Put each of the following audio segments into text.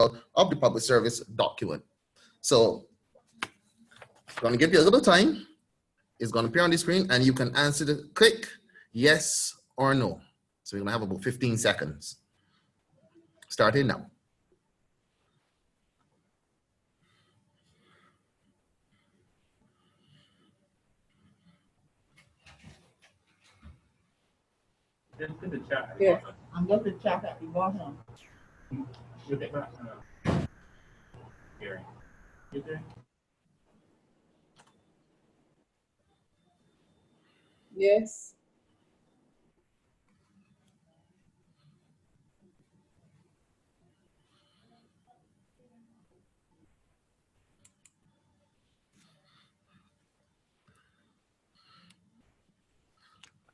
of the public service document. So I'm going to give you a little time. It's going to appear on the screen and you can answer the click yes or no. So we're going to have about 15 seconds. Starting now. Just in the chat. Yes, I'm going to chat at the bottom. Look at that. Here. You there? Yes.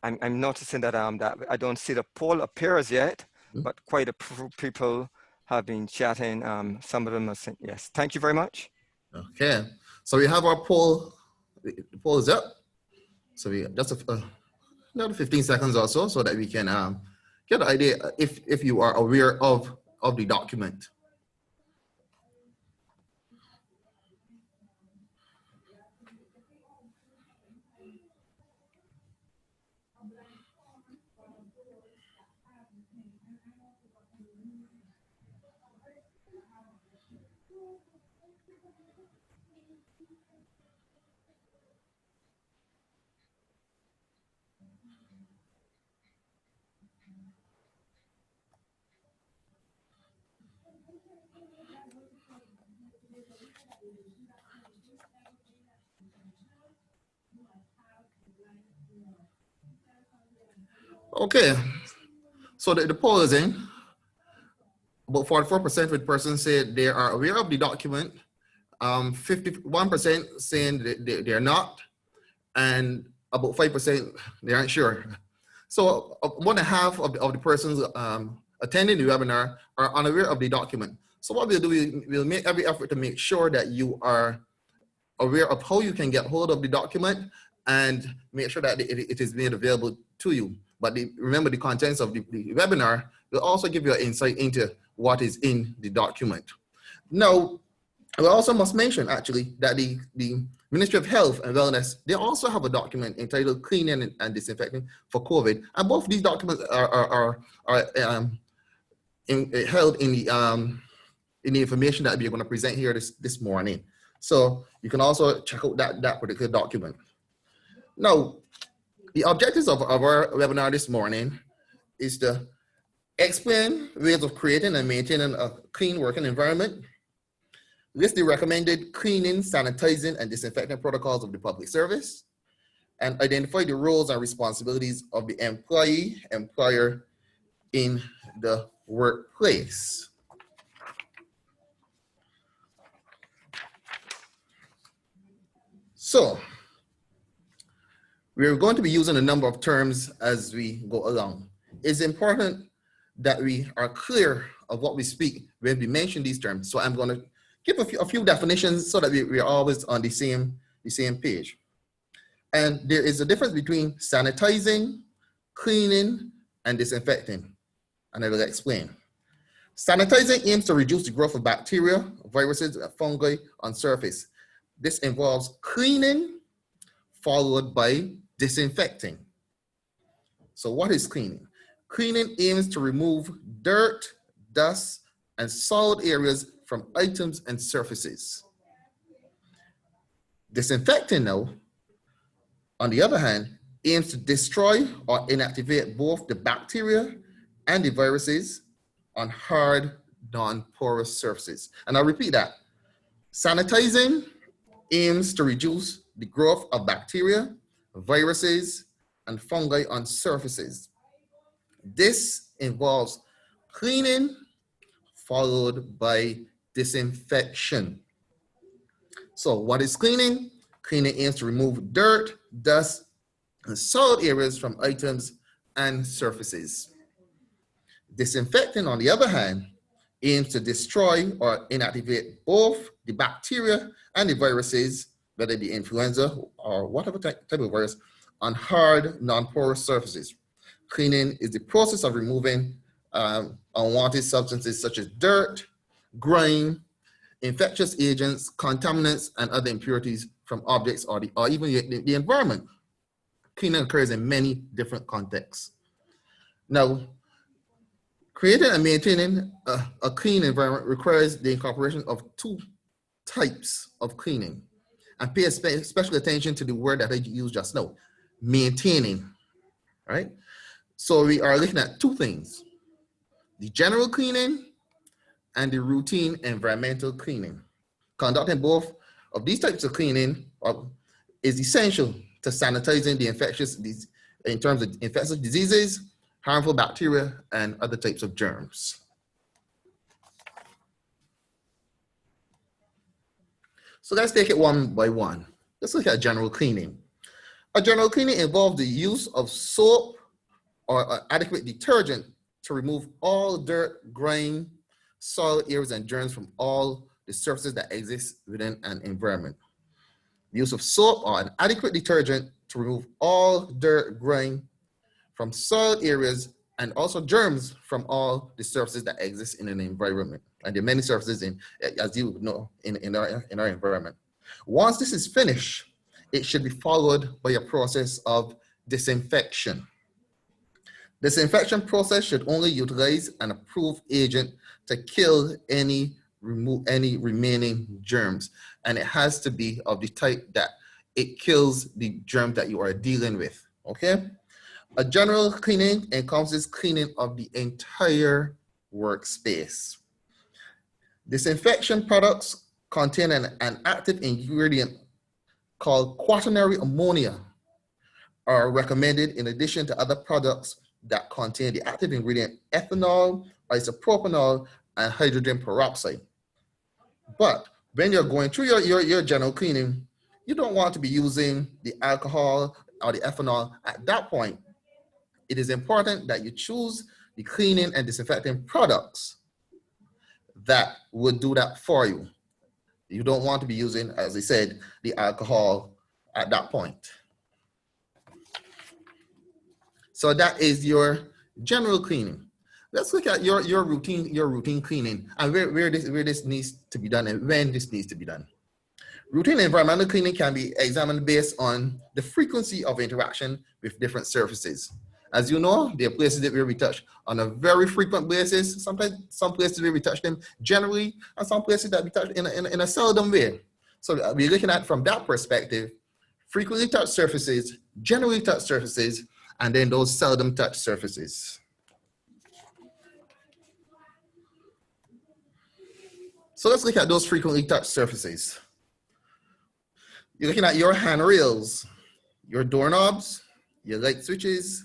I'm noticing that that I don't see the poll appears yet, but quite a few people have been chatting. Some of them are saying yes. Thank you very much. Okay, so we have our poll. The poll is up. So we just another 15 seconds or so that we can get an idea if you are aware of the document. Okay, so the poll is in. About 44% of the persons said they are aware of the document. 51% saying they're not, and about 5% they aren't sure. So more than half of the persons attending the webinar are unaware of the document. So what we'll do, we'll make every effort to make sure that you are aware of how you can get hold of the document and make sure that it is made available to you. But remember, the contents of the webinar will also give you an insight into what is in the document. Now, we also must mention actually that the Ministry of Health and Wellness, they also have a document entitled Cleaning and Disinfecting for COVID. And both these documents are held in the information that we're going to present here this morning. So you can also check out that particular document. Now, the objectives of our webinar this morning is to explain ways of creating and maintaining a clean working environment, list the recommended cleaning, sanitizing, and disinfecting protocols of the public service, and identify the roles and responsibilities of the employer in the workplace. So, we're going to be using a number of terms as we go along. It's important that we are clear of what we speak when we mention these terms. So I'm going to give a few definitions so that we are always on the same page. And there is a difference between sanitizing, cleaning, and disinfecting. And I will explain. Sanitizing aims to reduce the growth of bacteria, viruses, and fungi on surface. This involves cleaning followed by disinfecting. So what is cleaning? Cleaning aims to remove dirt, dust, and solid areas from items and surfaces. Disinfecting now, on the other hand, aims to destroy or inactivate both the bacteria and the viruses on hard, non-porous surfaces. And I'll repeat that. Sanitizing aims to reduce the growth of bacteria, viruses, and fungi on surfaces. This involves cleaning followed by disinfection. So what is cleaning? Cleaning aims to remove dirt, dust, and solid areas from items and surfaces. Disinfecting, on the other hand, aims to destroy or inactivate both the bacteria and the viruses, whether it be influenza or whatever type of virus, on hard, non-porous surfaces. Cleaning is the process of removing unwanted substances such as dirt, grime, infectious agents, contaminants, and other impurities from objects or even the environment. Cleaning occurs in many different contexts. Now, creating and maintaining a clean environment requires the incorporation of two types of cleaning. And pay special attention to the word that I used just now, maintaining, right? So we are looking at two things, the general cleaning and the routine environmental cleaning. Conducting both of these types of cleaning is essential to sanitizing the infectious in terms of infectious diseases, harmful bacteria, and other types of germs. So let's take it one by one. Let's look at general cleaning. A general cleaning involves the use of soap or adequate detergent to remove all dirt, grime, soil areas, and germs from all the surfaces that exist within an environment. The use of soap or an adequate detergent to remove all dirt, grime from soil areas, and also germs from all the surfaces that exist in an environment. And there are many surfaces, as you know, in our environment. Once this is finished, it should be followed by a process of disinfection. Disinfection process should only utilize an approved agent to kill remove any remaining germs. And it has to be of the type that it kills the germ that you are dealing with, okay? A general cleaning encompasses cleaning of the entire workspace. Disinfection products contain an active ingredient called quaternary ammonia are recommended in addition to other products that contain the active ingredient ethanol, isopropanol, and hydrogen peroxide. But when you're going through your general cleaning, you don't want to be using the alcohol or the ethanol at that point. It is important that you choose the cleaning and disinfecting products that would do that for you. You don't want to be using, as I said, the alcohol at that point. So that is your general cleaning. Let's look at your routine cleaning and where this needs to be done and when this needs to be done. Routine environmental cleaning can be examined based on the frequency of interaction with different surfaces. As you know, there are places that we touch on a very frequent basis. Sometimes some places where we touch them generally, and some places that we touch in a seldom way. So we're looking at from that perspective, frequently touched surfaces, generally touched surfaces, and then those seldom touched surfaces. So let's look at those frequently touched surfaces. You're looking at your handrails, your doorknobs, your light switches,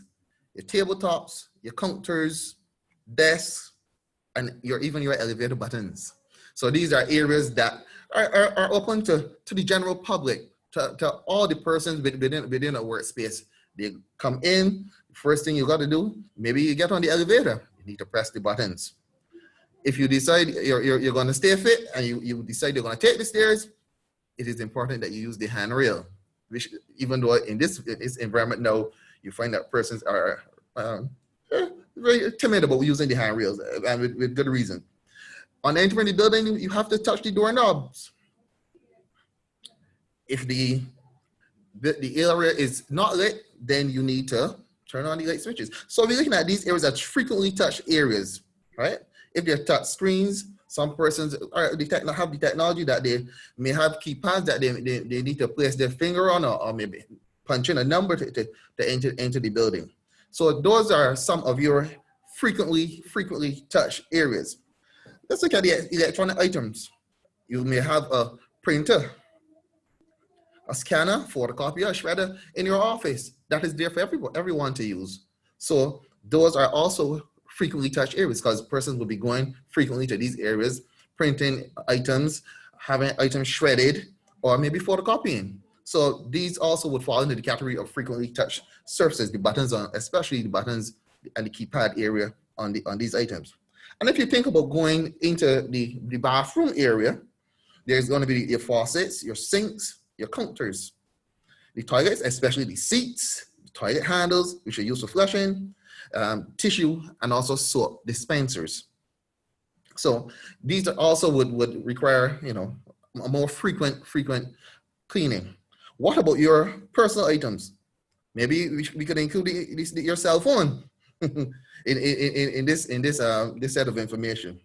your tabletops, your counters, desks, and even your elevator buttons. So these are areas that are open to the general public, to all the persons within a workspace. They come in, first thing you got to do, maybe you get on the elevator, you need to press the buttons. If you decide you're going to stay fit and you decide you're going to take the stairs, it is important that you use the handrail, which even though in this environment now, you find that persons are very timid about using the handrails, and with good reason. On entering the building, you have to touch the doorknobs. If the area is not lit, then you need to turn on the light switches. So we're looking at these areas as frequently touched areas, right? If they're touch screens, some persons have the technology that they may have keypads that they need to place their finger on or maybe punch in a number to enter the building. So those are some of your frequently touched areas. Let's look at the electronic items. You may have a printer, a scanner, photocopier, a shredder in your office that is there for everyone to use. So those are also frequently touched areas because persons will be going frequently to these areas, printing items, having items shredded, or maybe photocopying. So these also would fall into the category of frequently touched surfaces, the buttons on, especially the buttons and the keypad area on these items. And if you think about going into the bathroom area, there's going to be your faucets, your sinks, your counters, the toilets, especially the seats, the toilet handles, which are used for flushing, tissue, and also soap dispensers. So these are also would require, you know, a more frequent cleaning. What about your personal items? Maybe we could include your cell phone in this set of information.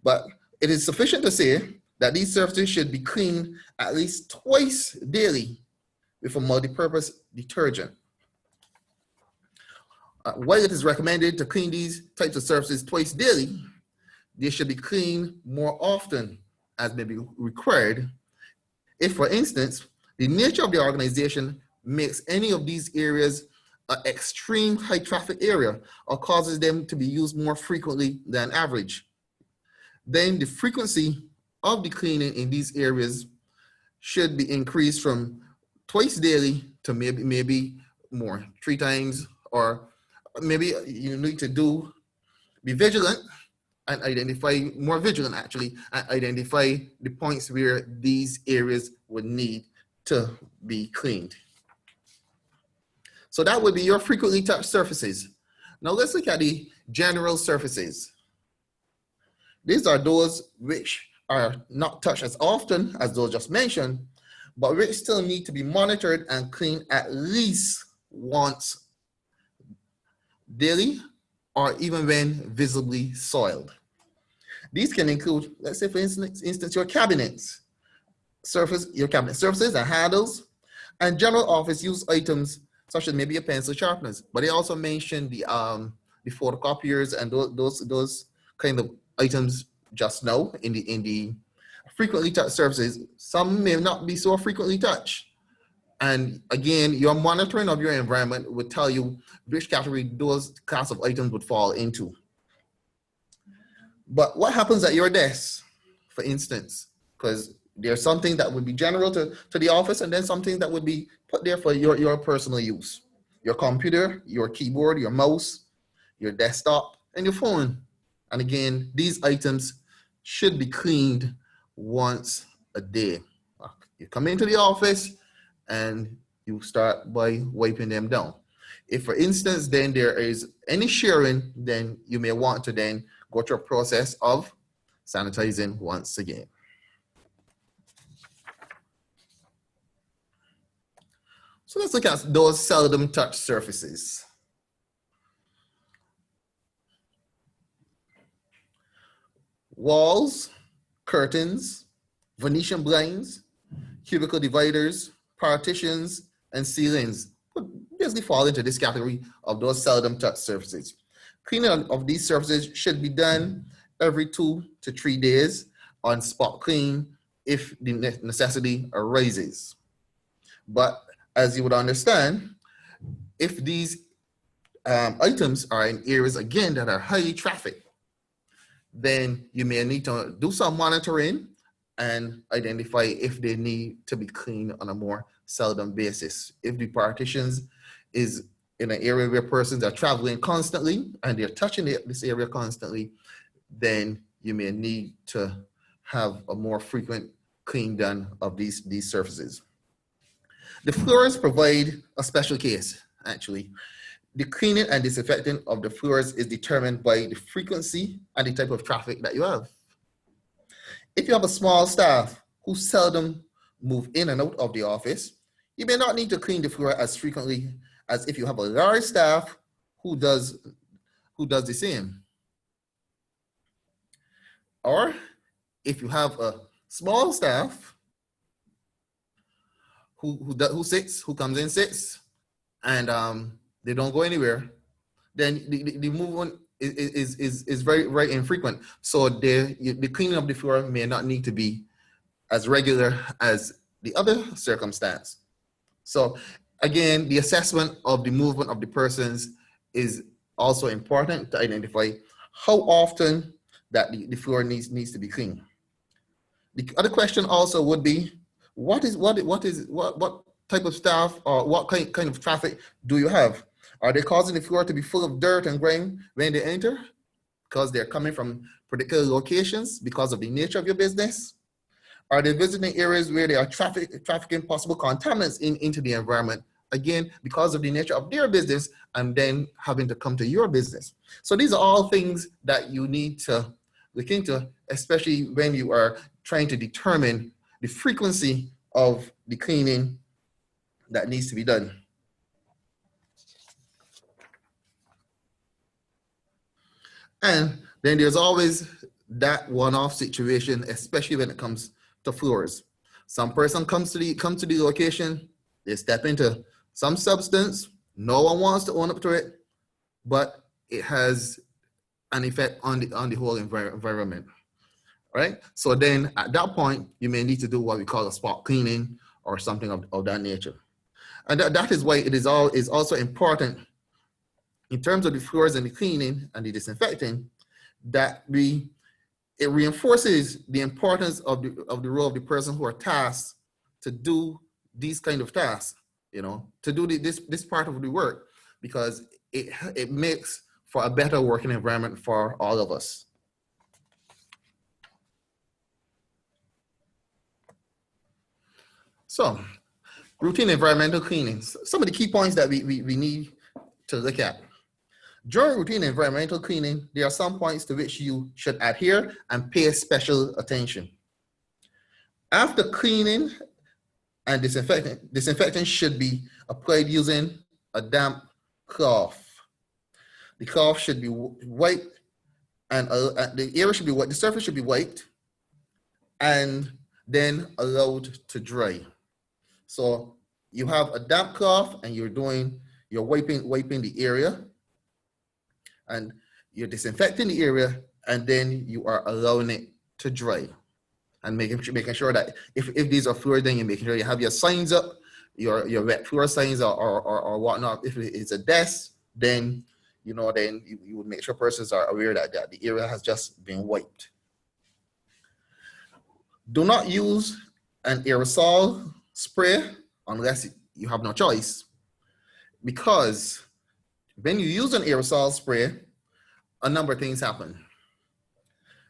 But it is sufficient to say that these surfaces should be cleaned at least twice daily with a multi-purpose detergent. While it is recommended to clean these types of surfaces twice daily, they should be cleaned more often as may be required if, for instance, the nature of the organization makes any of these areas an extreme high traffic area or causes them to be used more frequently than average. Then the frequency of the cleaning in these areas should be increased from twice daily to maybe more, 3 times, or maybe you need to be vigilant and identify, more vigilant actually, and identify the points where these areas would need to be cleaned. So that would be your frequently touched surfaces. Now let's look at the general surfaces. These are those which are not touched as often as those just mentioned, but which still need to be monitored and cleaned at least once daily, or even when visibly soiled. These can include, let's say for instance, your cabinet surfaces and handles, and general office use items such as maybe a pencil sharpeners. But they also mentioned the photocopiers and those kind of items just now in the frequently touched surfaces. Some may not be so frequently touched. And again, your monitoring of your environment would tell you which category those class of items would fall into. But what happens at your desk, for instance? Because there's something that would be general to the office, and then something that would be put there for your personal use. Your computer, your keyboard, your mouse, your desktop, and your phone. And again, these items should be cleaned once a day. You come into the office and you start by wiping them down. If, for instance, then there is any sharing, then you may want to then go through a process of sanitizing once again. So let's look at those seldom touched surfaces. Walls, curtains, Venetian blinds, cubicle dividers, partitions, and ceilings would basically fall into this category of those seldom touched surfaces. Cleaning of these surfaces should be done every 2 to 3 days on spot clean if the necessity arises. But as you would understand, if these items are in areas, again, that are highly trafficked, then you may need to do some monitoring and identify if they need to be cleaned on a more seldom basis. If the partitions is in an area where persons are traveling constantly and they're touching this area constantly, then you may need to have a more frequent clean done of these surfaces. The floors provide a special case, actually. The cleaning and disinfecting of the floors is determined by the frequency and the type of traffic that you have. If you have a small staff who seldom move in and out of the office, you may not need to clean the floor as frequently as if you have a large staff who does the same. Or if you have a small staff who comes in, sits, and they don't go anywhere, then the movement is very infrequent. So the cleaning of the floor may not need to be as regular as the other circumstance. So again, the assessment of the movement of the persons is also important to identify how often that the floor needs to be cleaned. The other question also would be, what type of staff or what kind of traffic do you have? Are they causing the floor to be full of dirt and grime when they enter? Because they're coming from particular locations because of the nature of your business? Are they visiting areas where they are trafficking possible contaminants into the environment? Again, because of the nature of their business and then having to come to your business. So these are all things that you need to look into, especially when you are trying to determine the frequency of the cleaning that needs to be done. And then there's always that one-off situation, especially when it comes to floors. Some person comes to the location, they step into some substance, no one wants to own up to it, but it has an effect on the whole environment, right? So then at that point, you may need to do what we call a spot cleaning or something of that nature. And that is why it is also important in terms of the floors and the cleaning and the disinfecting, that it reinforces the importance of the role of the person who are tasked to do these kind of tasks, to do this part of the work, because it makes for a better working environment for all of us. So, routine environmental cleaning. Some of the key points that we need to look at. During routine environmental cleaning, there are some points to which you should adhere and pay special attention. After cleaning and disinfecting should be applied using a damp cloth. The cloth should be wiped, and the area should be wiped, the surface should be wiped, and then allowed to dry. So you have a damp cloth and you're wiping the area, and you're disinfecting the area, and then you are allowing it to dry. And making sure that if these are floors, then you're making sure you have your signs up, your wet floor signs or whatnot. If it's a desk, then you would make sure persons are aware that the area has just been wiped. Do not use an aerosol spray unless you have no choice, because when you use an aerosol spray, a number of things happen.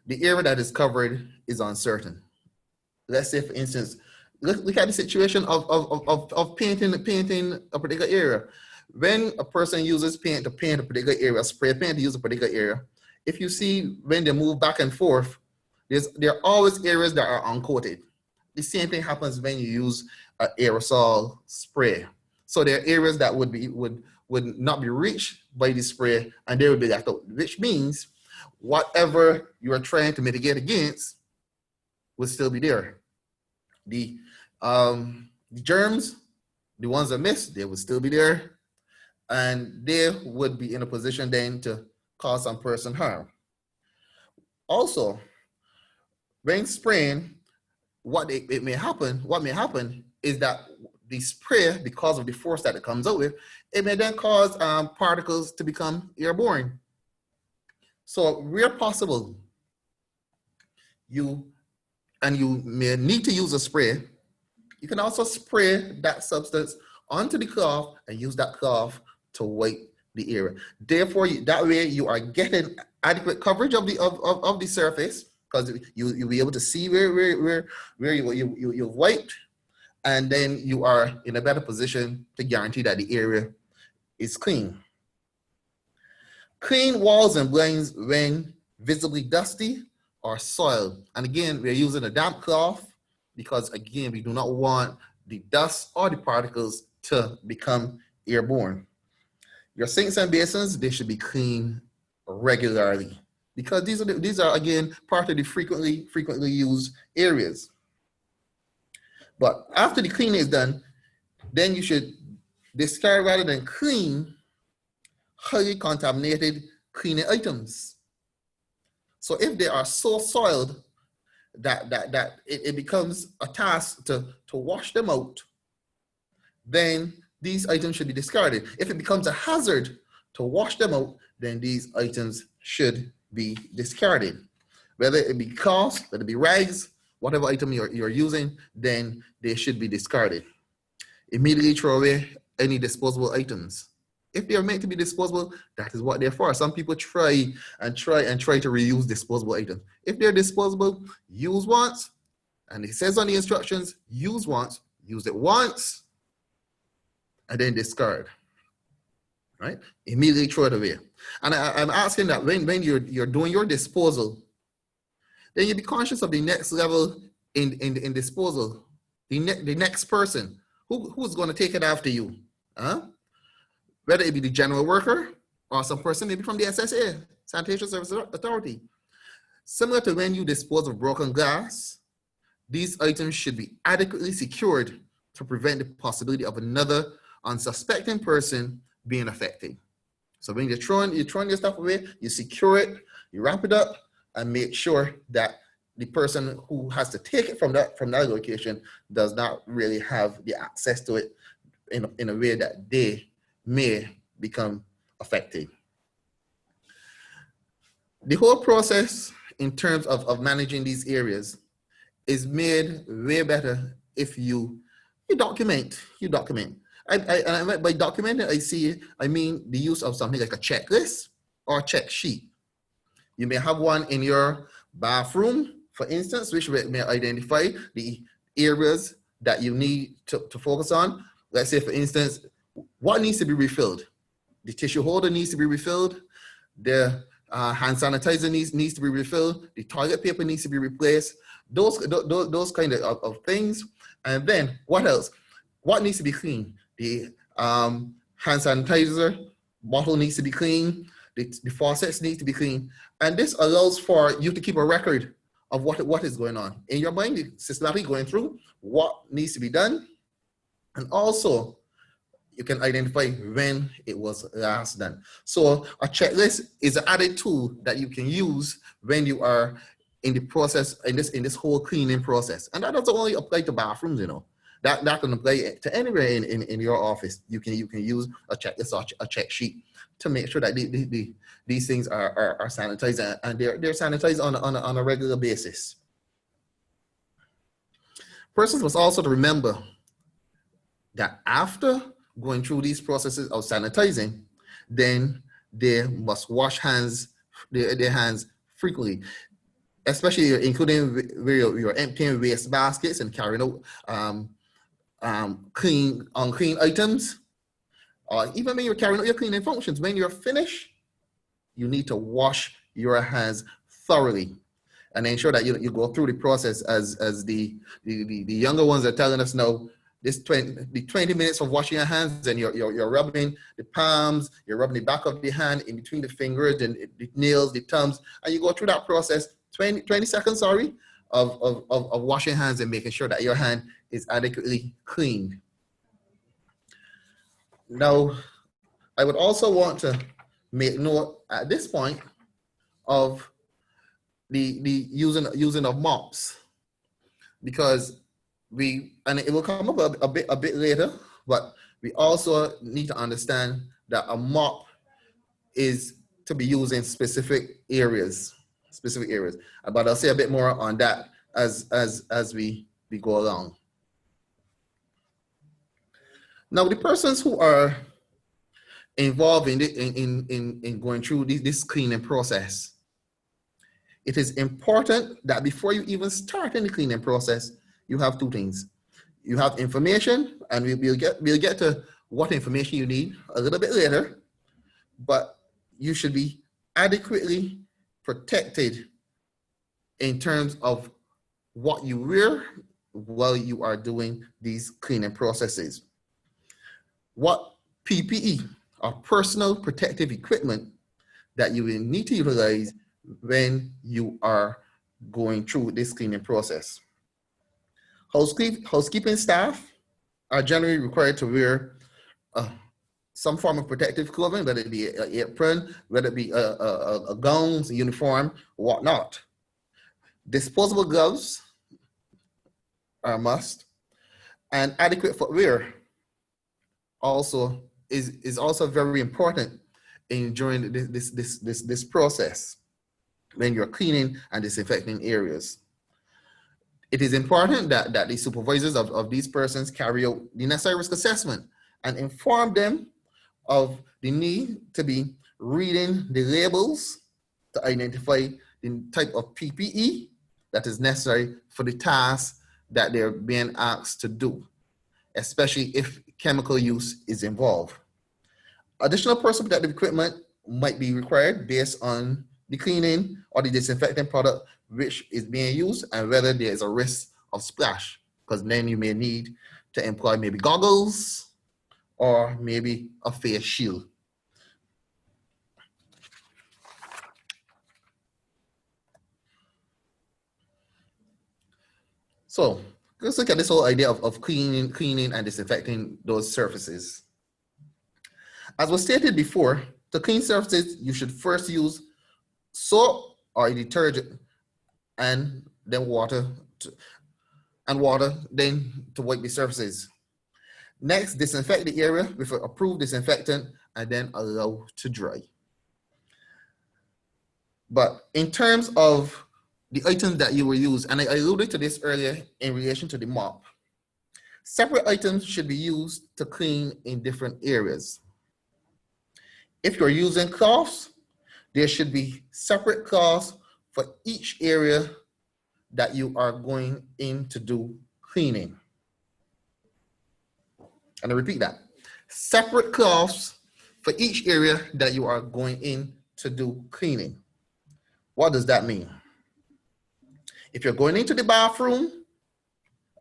The area that is covered is uncertain. Let's say, for instance, look at the situation of painting a particular area. When a person uses paint to paint a particular area, spray paint to use a particular area, if you see when they move back and forth, there are always areas that are uncoated. The same thing happens when you use an aerosol spray. So there are areas that would not be reached by the spray, and they would be left out, which means whatever you are trying to mitigate against will still be there. The germs, the ones that missed, they would still be there, and they would be in a position then to cause some person harm. Also, when spraying, what may happen is that the spray, because of the force that it comes out with, it may then cause particles to become airborne. So where possible, you may need to use a spray. You can also spray that substance onto the cloth and use that cloth to wipe the area. Therefore, that way you are getting adequate coverage of the surface, because you'll be able to see where you've wiped, and then you are in a better position to guarantee that the area is clean. Clean walls and blinds when visibly dusty or soiled. And again, we're using a damp cloth because, again, we do not want the dust or the particles to become airborne. Your sinks and basins, they should be cleaned regularly, because these are again part of the frequently used areas. But after the cleaning is done, then you should discard rather than clean highly contaminated cleaning items. So if they are so soiled that it becomes a task to wash them out, then these items should be discarded. If it becomes a hazard to wash them out, then these items should be discarded. Whether it be cloths, whether it be rags, whatever item you're using, then they should be discarded. Immediately throw away any disposable items. If they are meant to be disposable, that is what they're for. Some people try to reuse disposable items. If they're disposable, use once, and it says on the instructions, use once, use it once, and then discard. Right? Immediately throw it away. And I'm asking that when you're doing your disposal, Then you be conscious of the next level in disposal. The next person who's going to take it after you. Huh? Whether it be the general worker or some person maybe from the SSA, Sanitation Service Authority. Similar to when you dispose of broken glass, these items should be adequately secured to prevent the possibility of another unsuspecting person being affected. So when you're throwing your stuff away, you secure it, you wrap it up, and make sure that the person who has to take it from that location does not really have the access to it in a way that they may become affected. The whole process in terms of managing these areas is made way better if you document. And by documenting, I mean the use of something like a checklist or a check sheet. You may have one in your bathroom, for instance, which may identify the areas that you need to focus on. Let's say, for instance, what needs to be refilled? The tissue holder needs to be refilled. The hand sanitizer needs to be refilled. The toilet paper needs to be replaced. Those kind of things. And then what else? What needs to be cleaned? The hand sanitizer bottle needs to be cleaned. The faucets need to be cleaned. And this allows for you to keep a record of what is going on. In your mind, you're systematically going through what needs to be done. And also, you can identify when it was last done. So a checklist is an added tool that you can use when you are in the process, in this whole cleaning process. And that doesn't only apply to bathrooms, you know. That can apply to anywhere in your office. You can use a checklist or a check sheet to make sure that these things are sanitized, and they're sanitized on a regular basis. Persons must also remember that after going through these processes of sanitizing, then they must wash their hands frequently, especially including where you're emptying waste baskets and carrying out unclean items, or even when you're carrying out your cleaning functions. When you're finished, you need to wash your hands thoroughly and ensure that you go through the process as the younger ones are telling us now. This 20 minutes of washing your hands, and you're rubbing the palms, you're rubbing the back of the hand in between the fingers and the nails, the thumbs, and you go through that process, 20 seconds, sorry, of washing hands and making sure that your hand is adequately cleaned. Now, I would also want to make note at this point of the using of mops, because and it will come up a bit later, but we also need to understand that a mop is to be used in specific areas. But I'll say a bit more on that as we go along. Now, the persons who are involved in going through this cleaning process, it is important that before you even start any cleaning process, you have two things. You have information, and we'll get to what information you need a little bit later, but you should be adequately protected in terms of what you wear while you are doing these cleaning processes. What PPE, or personal protective equipment, that you will need to utilize when you are going through this cleaning process. Housekeeping staff are generally required to wear some form of protective clothing, whether it be an apron, whether it be a gown, a uniform, whatnot. Disposable gloves are a must, and adequate footwear also is also very important during this process when you're cleaning and disinfecting areas. It is important that the supervisors of these persons carry out the necessary risk assessment and inform them of the need to be reading the labels to identify the type of PPE that is necessary for the task that they're being asked to do, especially if chemical use is involved. Additional personal protective equipment might be required based on the cleaning or the disinfecting product which is being used and whether there is a risk of splash, because then you may need to employ maybe goggles or maybe a face shield. So let's look at this whole idea of cleaning and disinfecting those surfaces. As was stated before, to clean surfaces, you should first use soap or a detergent and then water then to wipe the surfaces. Next, disinfect the area with an approved disinfectant and then allow to dry. But in terms of the items that you will use, and I alluded to this earlier in relation to the mop, separate items should be used to clean in different areas. If you're using cloths, there should be separate cloths for each area that you are going in to do cleaning. And I repeat that, separate cloths for each area that you are going in to do cleaning. What does that mean? If you're going into the bathroom,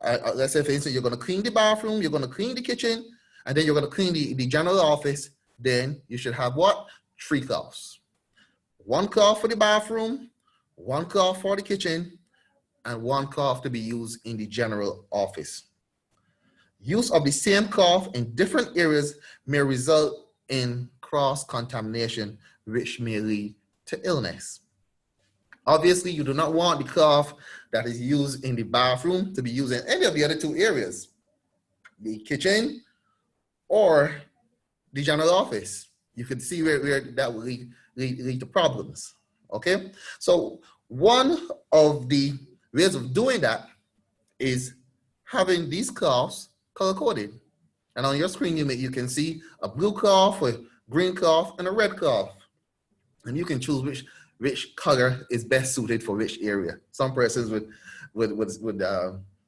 let's say for instance, you're going to clean the bathroom, you're going to clean the kitchen, and then you're going to clean the general office, then you should have what? 3 cloths. 1 cloth for the bathroom, 1 cloth for the kitchen, and 1 cloth to be used in the general office. Use of the same cloth in different areas may result in cross-contamination, which may lead to illness. Obviously, you do not want the cloth that is used in the bathroom to be used in any of the other 2 areas, the kitchen or the general office. You can see where that will lead to problems, okay? So one of the ways of doing that is having these cloths color-coded. And on your screen, you can see a blue cloth, a green cloth, and a red cloth. And you can choose which color is best suited for which area. Some persons would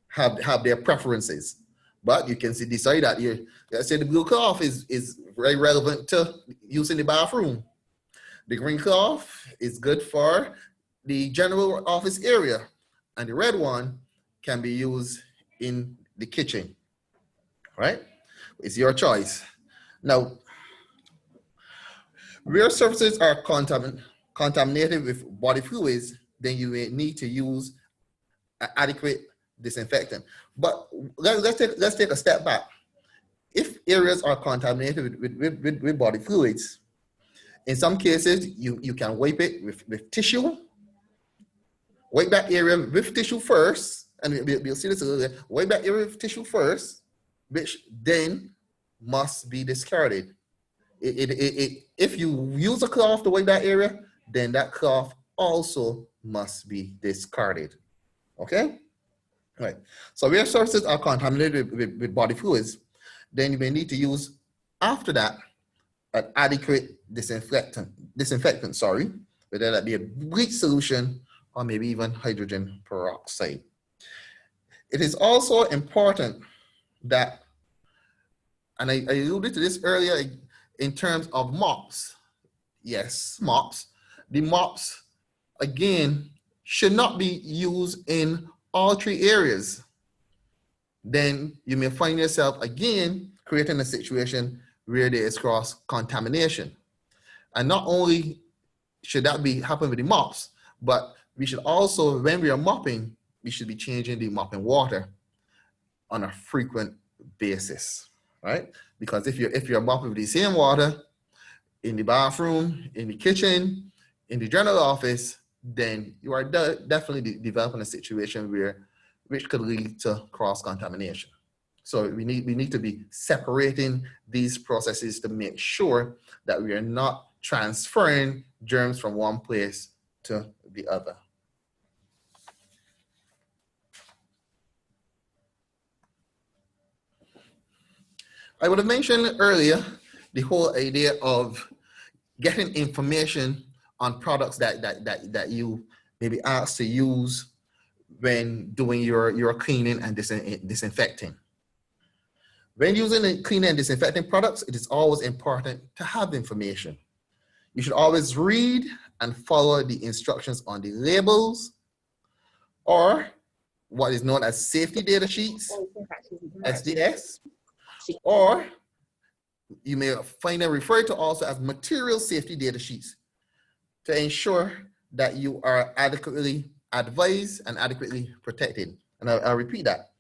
have their preferences, but you can decide that let's say the blue cloth is very relevant to use in the bathroom. The green cloth is good for the general office area, and the red one can be used in the kitchen, right? It's your choice. Now, where surfaces are contaminated with body fluids, then you may need to use an adequate disinfectant. But let's take a step back. If areas are contaminated with body fluids, in some cases, you can wipe it with tissue. Wipe that area with tissue first, and we'll see this a little bit. Wipe that area with tissue first, which then must be discarded. If you use a cloth to wipe that area, then that cloth also must be discarded. Okay? All right. So where surfaces are contaminated with body fluids, then you may need to use, after that, an adequate disinfectant, whether that be a bleach solution or maybe even hydrogen peroxide. It is also important that, and I alluded to this earlier in terms of mops. Yes, mops. The mops, again, should not be used in all 3 areas. Then you may find yourself, again, creating a situation where there is cross-contamination. And not only should that happen with the mops, but we should also, when we are mopping, we should be changing the mopping water on a frequent basis, right? Because if you're mopping with the same water in the bathroom, in the kitchen, in the general office, then you are definitely developing a situation which could lead to cross-contamination. So we need to be separating these processes to make sure that we are not transferring germs from one place to the other. I would have mentioned earlier the whole idea of getting information on products that you may be asked to use when doing your cleaning and disinfecting. When using the cleaning and disinfecting products, it is always important to have information. You should always read and follow the instructions on the labels, or what is known as safety data sheets, SDS, or you may find them referred to also as material safety data sheets, to ensure that you are adequately advised and adequately protected. And I'll repeat that.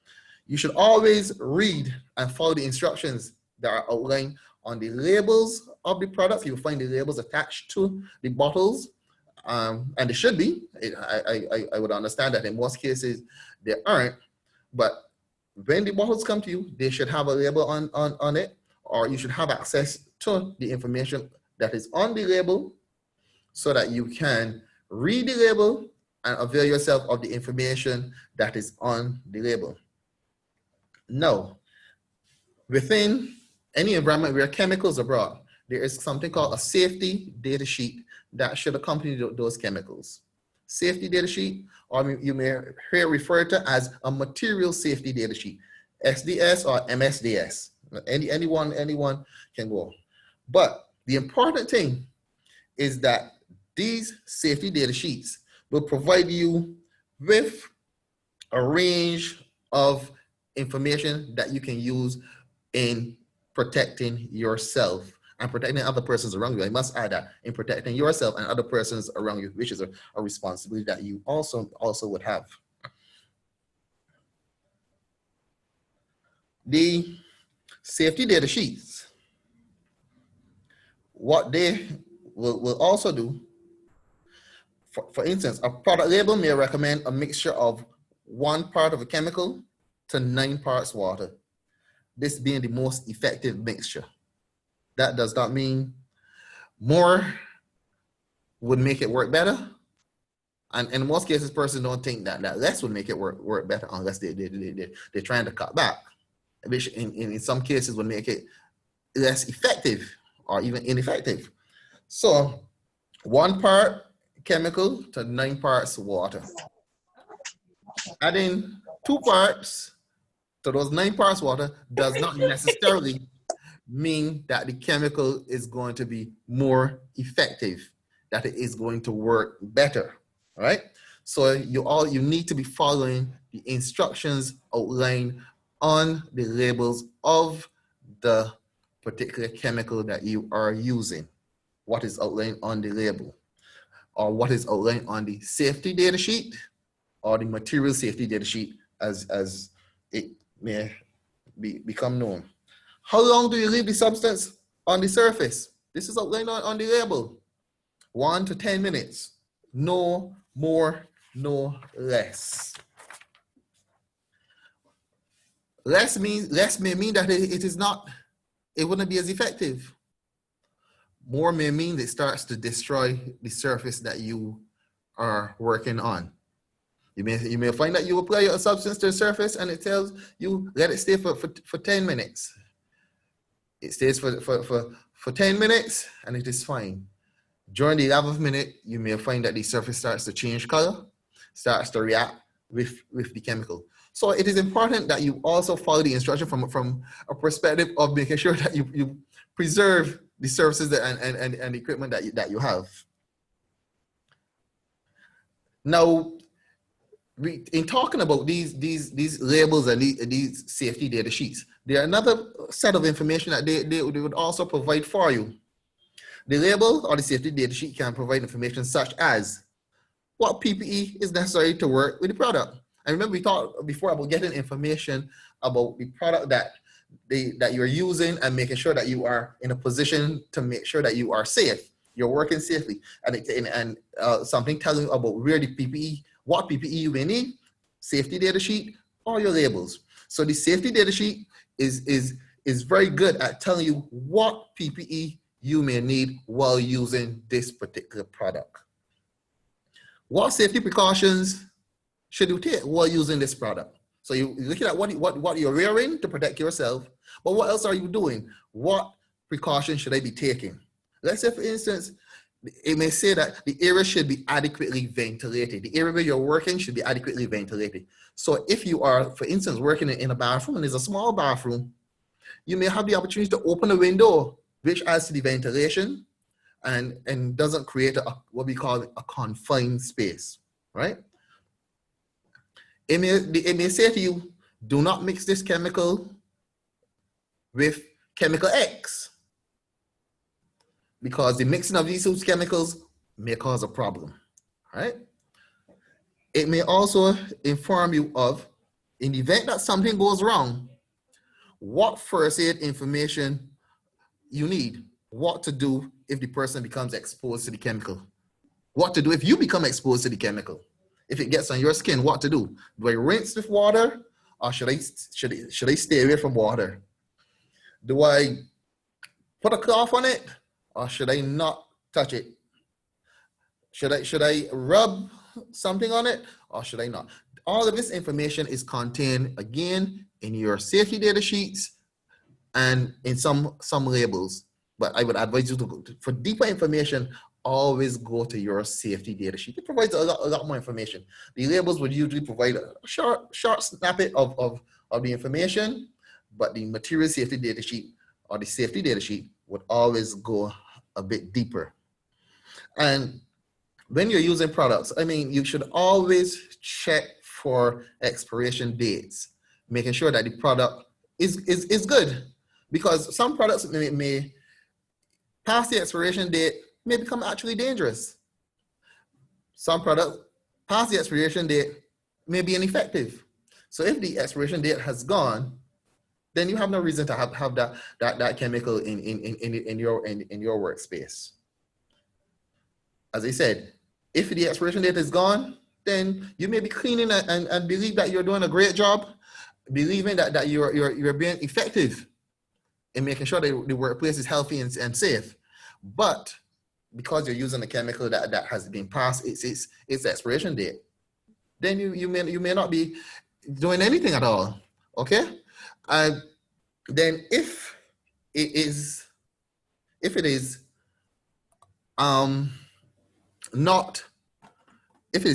You should always read and follow the instructions that are outlined on the labels of the products. You'll find the labels attached to the bottles, and they should be. I would understand that in most cases they aren't, but when the bottles come to you, they should have a label on it, or you should have access to the information that is on the label so that you can read the label and avail yourself of the information that is on the label. Now, within any environment where chemicals are brought, there is something called a safety data sheet that should accompany those chemicals. Safety data sheet, or you may hear referred to as a material safety data sheet, SDS or MSDS. Anyone can go. But the important thing is that these safety data sheets will provide you with a range of information that you can use in protecting yourself and protecting other persons around you. I must add that, in protecting yourself and other persons around you, which is a responsibility that you also would have. The safety data sheets, what they will also do, for instance, a product label may recommend a mixture of 1 part of a chemical to 9 parts water, this being the most effective mixture. That does not mean more would make it work better. And in most cases, persons don't think that less would make it work better unless they're trying to cut back, which in some cases would make it less effective or even ineffective. So 1 part chemical to 9 parts water. Adding 2 parts to those 9 parts water does not necessarily mean that the chemical is going to be more effective, that it is going to work better, all right? So you need to be following the instructions outlined on the labels of the particular chemical that you are using, what is outlined on the label, or what is outlined on the safety data sheet, or the material safety data sheet as it may become known. How long do you leave the substance on the surface? This is outlined on the label. 1 to 10 minutes. No more, no less. Less may mean that it wouldn't be as effective. More may mean it starts to destroy the surface that you are working on. You may find that you apply a substance to the surface and it tells you let it stay for 10 minutes. It stays for 10 minutes and it is fine. During the 11th minute, you may find that the surface starts to change color, starts to react with the chemical. So it is important that you also follow the instruction from a perspective of making sure that you preserve the surfaces and the equipment that you have. Now, in talking about these labels and these safety data sheets, there are another set of information that they would also provide for you. The label or the safety data sheet can provide information such as what PPE is necessary to work with the product. And remember, we talked before about getting information about the product that you're using and making sure that you are in a position to make sure that you are safe, you're working safely, and something telling you about where the PPE, what PPE you may need, safety data sheet, or your labels. So the safety data sheet is very good at telling you what PPE you may need while using this particular product. What safety precautions should you take while using this product? So you're looking at what you're wearing to protect yourself, but what else are you doing? What precautions should I be taking? Let's say, for instance, it may say that the area should be adequately ventilated. The area where you're working should be adequately ventilated. So if you are, for instance, working in a bathroom and there's a small bathroom, you may have the opportunity to open a window, which adds to the ventilation, and doesn't create what we call a confined space, right? It may say to you, do not mix this chemical with chemical X, because the mixing of these two chemicals may cause a problem, right? It may also inform you of, in the event that something goes wrong, what first aid information you need, what to do if the person becomes exposed to the chemical, what to do if you become exposed to the chemical. If it gets on your skin, what to do? Do I rinse with water, or should I stay away from water? Do I put a cloth on it, or should I not touch it? Should I rub something on it, or should I not? All of this information is contained again in your safety data sheets and in some labels. But I would advise you to go for deeper information. Always go to your safety data sheet. It provides a lot more information. The labels would usually provide a short snippet of the information, but the material safety data sheet or the safety data sheet would always go a bit deeper. And when you're using products, I mean, you should always check for expiration dates, making sure that the product is good, because some products may pass the expiration date, may become actually dangerous. Some products past the expiration date may be ineffective. So if the expiration date has gone, then you have no reason to have that chemical in your workspace. As I said, if the expiration date is gone, then you may be cleaning and believe that you're doing a great job, believing that you're being effective in making sure that the workplace is healthy and safe. But because you're using a chemical that has been past its expiration date, then you may not be doing anything at all. Okay? Then if it is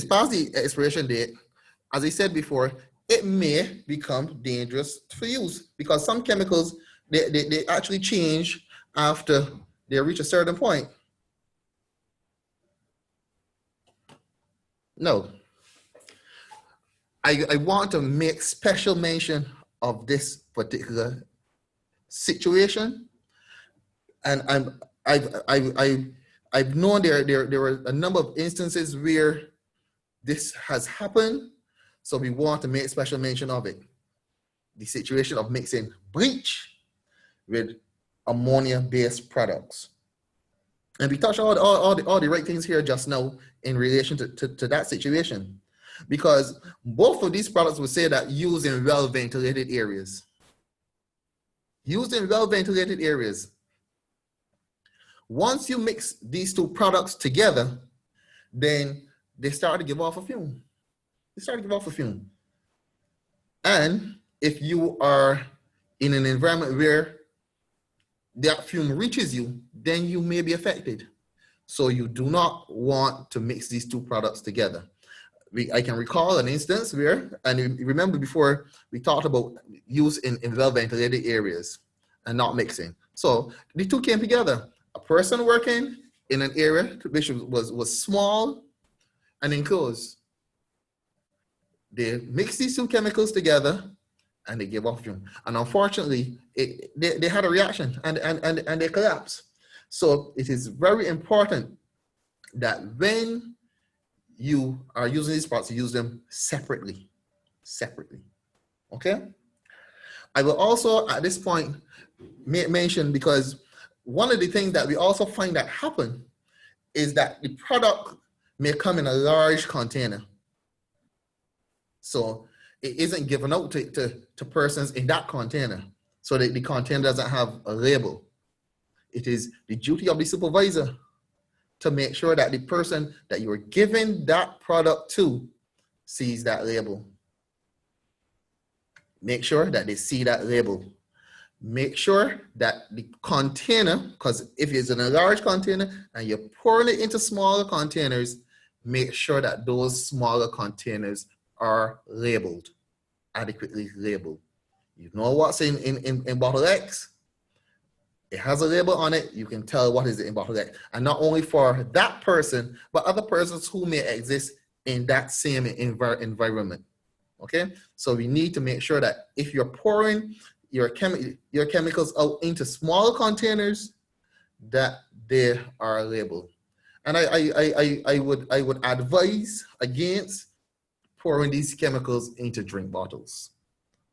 past the expiration date, as I said before, it may become dangerous for use, because some chemicals, they actually change after they reach a certain point. No. I want to make special mention of this particular situation, and I've known there were a number of instances where this has happened, so we want to make special mention of it. The situation of mixing bleach with ammonia-based products. And we touched all the right things here just now in relation to that situation, because both of these products would say that used in well-ventilated areas. Used in well-ventilated areas. Once you mix these two products together, then they start to give off a fume. They start to give off a fume. And if you are in an environment where that fume reaches you, then you may be affected. So you do not want to mix these two products together. I can recall an instance where, and remember before we talked about use in well-ventilated areas and not mixing. So the two came together. A person working in an area which was small and enclosed. They mixed these two chemicals together and they gave off fume. And unfortunately, they had a reaction and they collapsed. So it is very important that when you are using these products, you use them separately. Okay? I will also at this point mention, because one of the things that we also find that happen is that the product may come in a large container. So it isn't given out to persons in that container, so that the container doesn't have a label. It is the duty of the supervisor to make sure that the person that you are giving that product to sees that label. Make sure that they see that label. Make sure that the container, because if it's in a large container and you're pouring it into smaller containers, make sure that those smaller containers are labeled, adequately labeled. You know what's in bottle X, It has a label on it. You can tell what is in bottle X. And not only for that person, but other persons who may exist in that same environment. Okay, so we need to make sure that if you're pouring your chemicals out into smaller containers, that they are labeled. And I would advise against pouring these chemicals into drink bottles.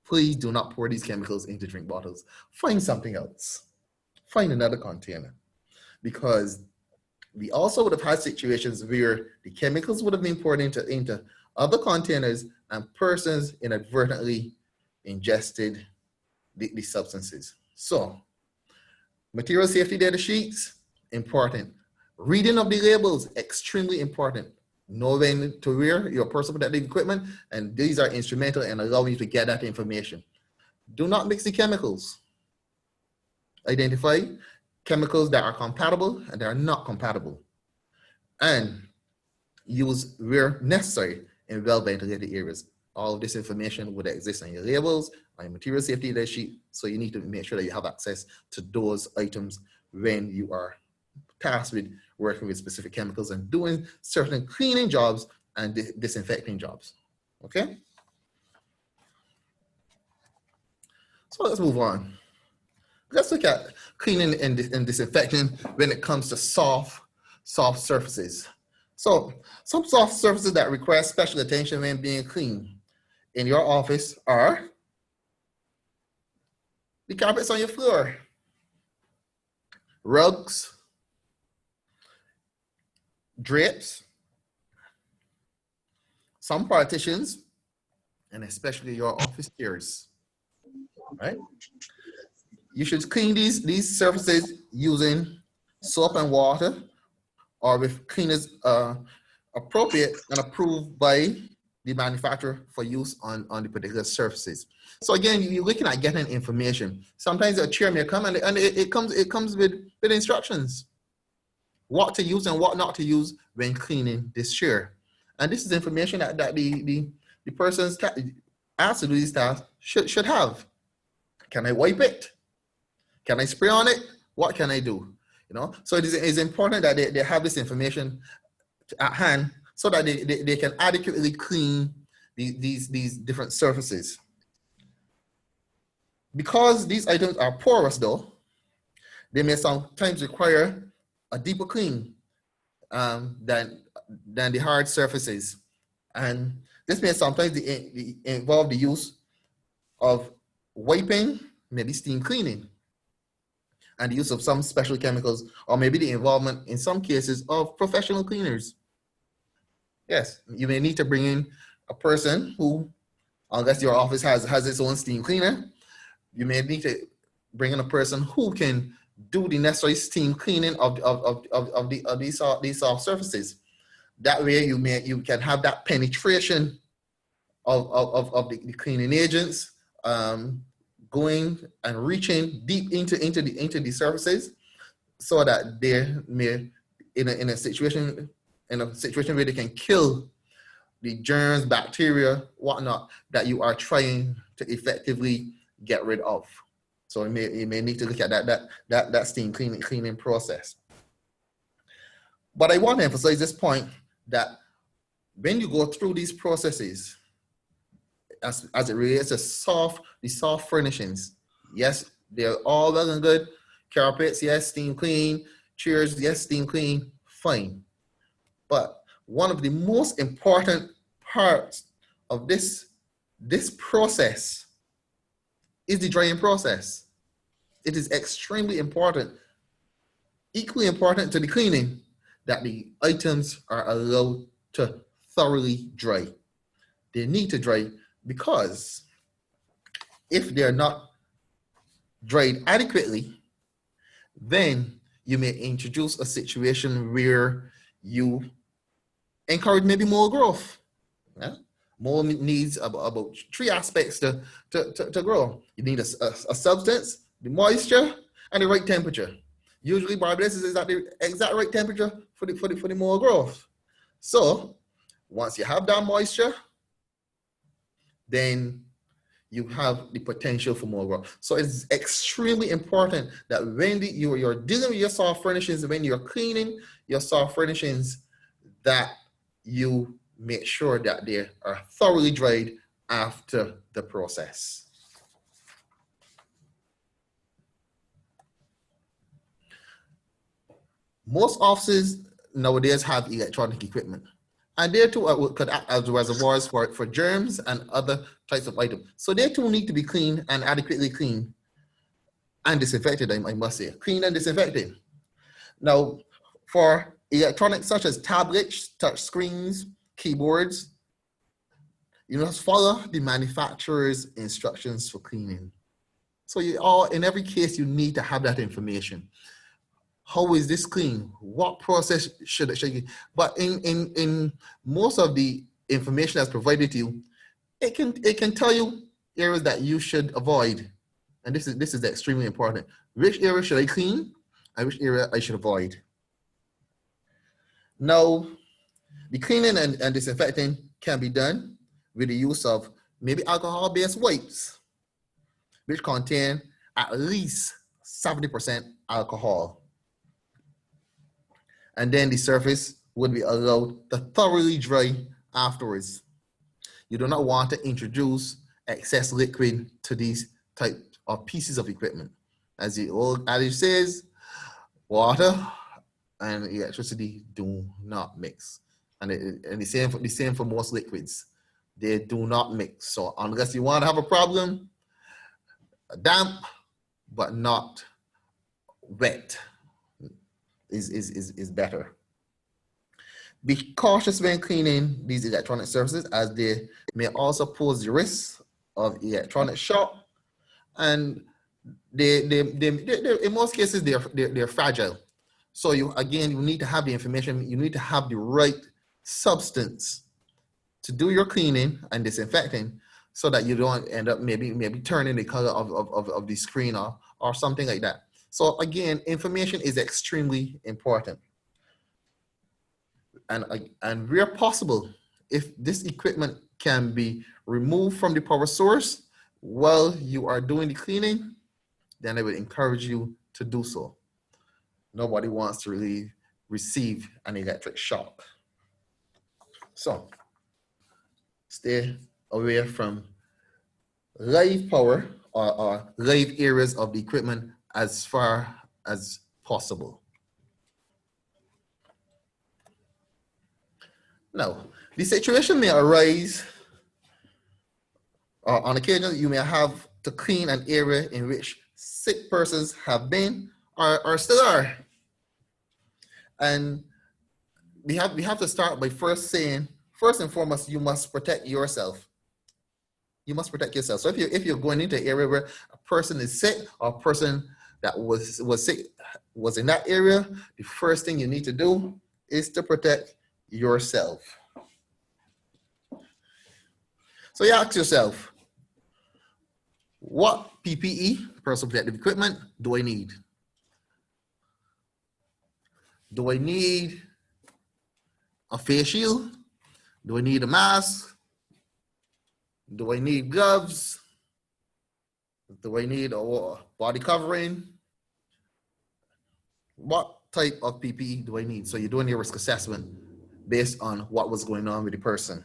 Please do not pour these chemicals into drink bottles. Find something else. Find another container, because we also would have had situations where the chemicals would have been poured into other containers and persons inadvertently ingested the substances. So, material safety data sheets, important. Reading of the labels, extremely important. Know when to wear your personal protective equipment, and these are instrumental in allowing you to get that information. Do not mix the chemicals. Identify chemicals that are compatible and that are not compatible. And use where necessary in well-ventilated areas. All of this information would exist on your labels, on your material safety data sheet, so you need to make sure that you have access to those items when you are tasked with working with specific chemicals and doing certain cleaning jobs and disinfecting jobs. Okay? So let's move on. Let's look at cleaning and disinfecting when it comes to soft surfaces. So some soft surfaces that require special attention when being cleaned in your office are the carpets on your floor, rugs, drapes, some partitions, and especially your office chairs, right? You should clean these surfaces using soap and water, or with cleaners appropriate and approved by the manufacturer for use on the particular surfaces. So again, you're looking at getting information. Sometimes a chair may come and it comes with instructions, what to use and what not to use when cleaning this chair. And this is information that the persons asked to do these tasks should have. Can I wipe it? Can I spray on it? What can I do? You know, so it is important that they have this information at hand so that they can adequately clean these different surfaces. Because these items are porous though, they may sometimes require a deeper clean than the hard surfaces. And this may sometimes involve the use of wiping, maybe steam cleaning, and the use of some special chemicals, or maybe the involvement in some cases of professional cleaners. Yes, you may need to bring in a person who, unless your office has its own steam cleaner, you may need to bring in a person who can do the necessary steam cleaning of these soft surfaces. That way you can have that penetration of the cleaning agents going and reaching deep into the surfaces, so that they may in a situation where they can kill the germs, bacteria, whatnot that you are trying to effectively get rid of. So you may need to look at that steam cleaning process. But I want to emphasize this point that when you go through these processes, as it relates to the soft furnishings, yes, they're all well and good. Carpets, yes, steam clean. Chairs, yes, steam clean. Fine. But one of the most important parts of this process is the drying process. It is extremely important, equally important to the cleaning, that the items are allowed to thoroughly dry. They need to dry, because if they're not dried adequately, then you may introduce a situation where you encourage maybe mold growth. Yeah? Mold needs about three aspects to grow. You need a substance, the moisture, and the right temperature. Usually, Barbados is at the exact right temperature for the mold growth. So once you have that moisture, then you have the potential for more growth. So it's extremely important that when you're dealing with your soft furnishings, when you're cleaning your soft furnishings, that you make sure that they are thoroughly dried after the process. Most offices nowadays have electronic equipment, and they too could act as reservoirs for germs and other types of items. So they too need to be cleaned and adequately cleaned and disinfected, I must say. Clean and disinfected. Now, for electronics such as tablets, touch screens, keyboards, you must follow the manufacturer's instructions for cleaning. So in every case, you need to have that information. How is this clean? What process should you? But in most of the information that's provided to you, it can tell you areas that you should avoid, and this is extremely important. Which area should I clean, and which area I should avoid? Now, the cleaning and disinfecting can be done with the use of maybe alcohol-based wipes, which contain at least 70% alcohol. And then the surface would be allowed to thoroughly dry afterwards. You do not want to introduce excess liquid to these type of pieces of equipment. As the old adage says, water and electricity do not mix. And the same for most liquids. They do not mix. So unless you want to have a problem, damp but not wet is better. Be cautious when cleaning these electronic surfaces, as they may also pose the risk of electronic shock, and they in most cases they're fragile. So you need to have the information. You need to have the right substance to do your cleaning and disinfecting, so that you don't end up maybe turning the color of the screen or something like that. So again, information is extremely important. And where possible, if this equipment can be removed from the power source while you are doing the cleaning, then I would encourage you to do so. Nobody wants to really receive an electric shock. So stay away from live power or live areas of the equipment as far as possible. Now, the situation may arise, or on occasion, you may have to clean an area in which sick persons have been or still are. And we have to start by first saying, first and foremost, you must protect yourself. You must protect yourself. So if you're going into an area where a person is sick, or a person that was sick was in that area, the first thing you need to do is to protect yourself. So you ask yourself, what PPE, personal protective equipment, do I need? Do I need a face shield? Do I need a mask? Do I need gloves? Do I need a body covering? What type of PPE do I need? So you're doing your risk assessment based on what was going on with the person.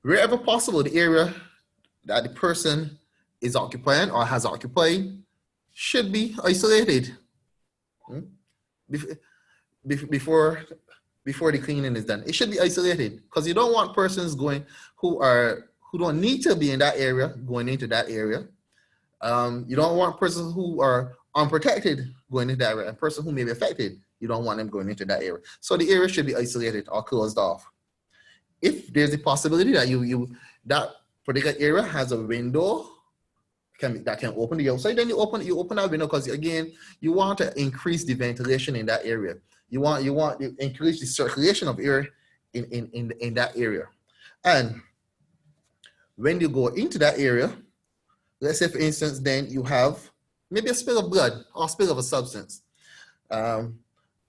Wherever possible, the area that the person is occupying or has occupied should be isolated before the cleaning is done. It should be isolated, because you don't want persons going who don't need to be in that area going into that area. You don't want persons who are unprotected going into that area, and persons who may be affected, you don't want them going into that area. So the area should be isolated or closed off. If there's a possibility that that particular area has a window that can open the outside, then you open that window, because again, you want to increase the ventilation in that area. You want to increase the circulation of air in that area. And when you go into that area, let's say for instance, then you have maybe a spill of blood or spill of a substance.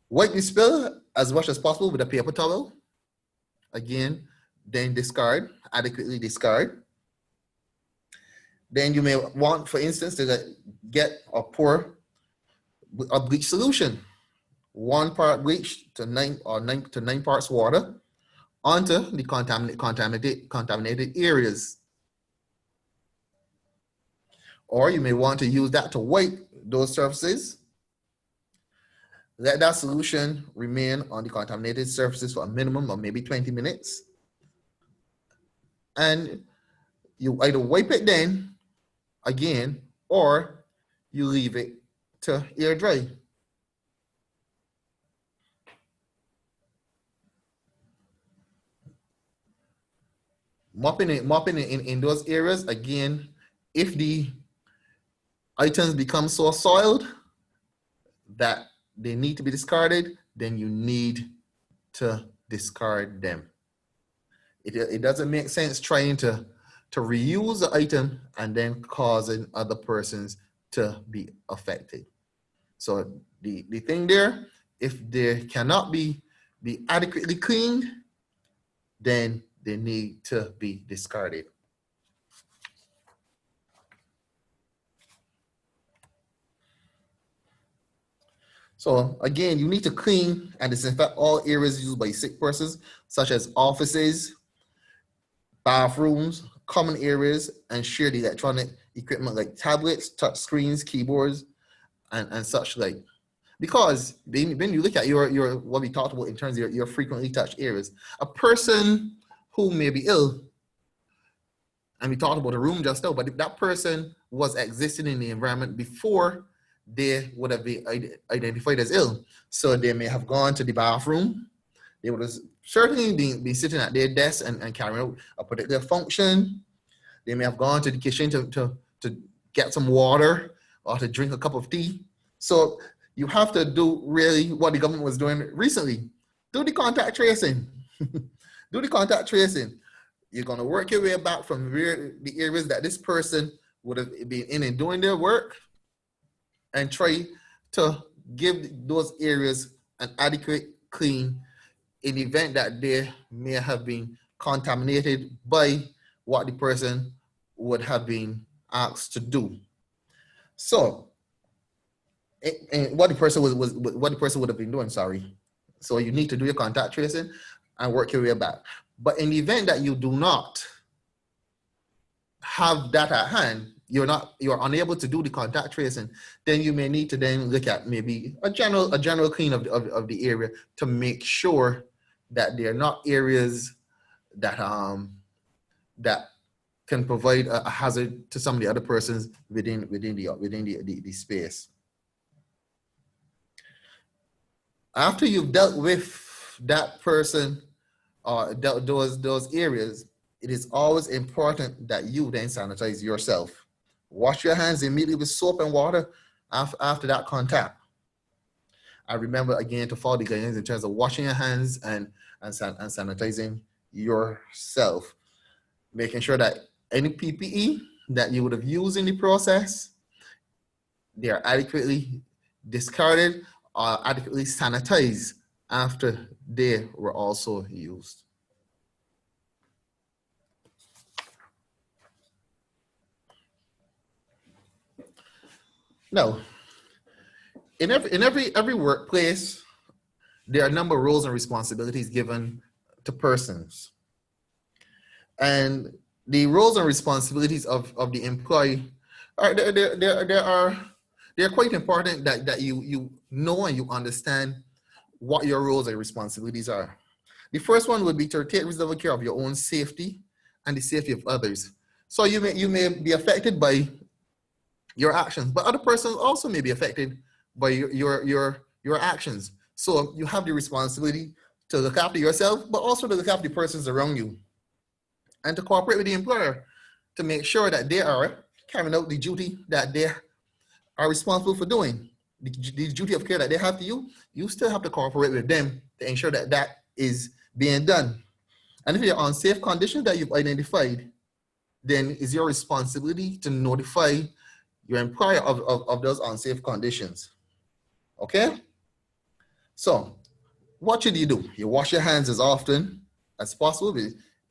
Wipe the spill as much as possible with a paper towel. Again, then adequately discard. then you may want, for instance, to get or pour a bleach solution, 1 part bleach to 9 parts water onto the contaminated areas. Or you may want to use that to wipe those surfaces. Let that solution remain on the contaminated surfaces for a minimum of maybe 20 minutes. And you either wipe it then again, or you leave it to air dry. Mopping in those areas, again, if the items become so soiled that they need to be discarded, then you need to discard them. It doesn't make sense trying to reuse the item and then causing other persons to be affected. So the thing there, if they cannot be adequately cleaned, then they need to be discarded. So again, you need to clean and disinfect all areas used by sick persons, such as offices, bathrooms, common areas, and share the electronic equipment like tablets, touch screens, keyboards, and such like. Because when you look at your what we talked about in terms of your frequently touched areas, a person who may be ill, and we talked about the room just now, but if that person was existing in the environment before they would have been identified as ill. So they may have gone to the bathroom. They would have certainly been sitting at their desk and carrying out a particular function. They may have gone to the kitchen to get some water or to drink a cup of tea. So you have to do really what the government was doing recently. Do the contact tracing. Do the contact tracing. You're going to work your way back from the areas that this person would have been in and doing their work, and try to give those areas an adequate clean in the event that they may have been contaminated by what the person would have been asked to do. So, and what the person would have been doing, sorry. So you need to do your contact tracing and work your way back. But in the event that you do not have that at hand, you're unable to do the contact tracing, then you may need to then look at maybe a general clean of the area to make sure that they're not areas that that can provide a hazard to some of the other persons within the space. After you've dealt with that person or those areas, it is always important that you then sanitize yourself. Wash your hands immediately with soap and water after that contact. I remember again to follow the guidelines in terms of washing your hands and sanitizing yourself, making sure that any PPE that you would have used in the process, they are adequately discarded or adequately sanitized after they were also used. Now, in every workplace, there are a number of roles and responsibilities given to persons. And the roles and responsibilities of the employee are they're quite important that you know and you understand what your roles and responsibilities are. The first one would be to take reasonable care of your own safety and the safety of others. So you may be affected by your actions, but other persons also may be affected by your actions. So you have the responsibility to look after yourself, but also to look after the persons around you, and to cooperate with the employer to make sure that they are carrying out the duty that they are responsible for doing. The duty of care that they have to you still have to cooperate with them to ensure that that is being done. And if you're on unsafe conditions that you've identified, then it's your responsibility to notify your employer of those unsafe conditions. Okay? So, what should you do? You wash your hands as often as possible.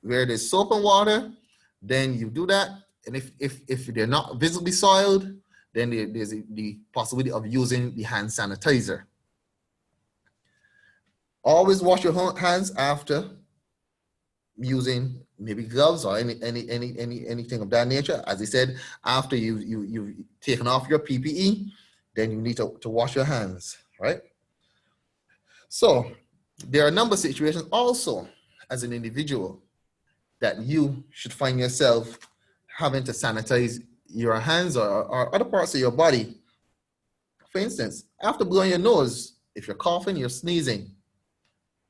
Where there's soap and water, then you do that. And if they're not visibly soiled, then there's the possibility of using the hand sanitizer. Always wash your hands after using maybe gloves or anything of that nature. As I said, after you've taken off your PPE, then you need to wash your hands, right? So there are a number of situations also as an individual that you should find yourself having to sanitize your hands or other parts of your body. For instance, after blowing your nose, if you're coughing, you're sneezing,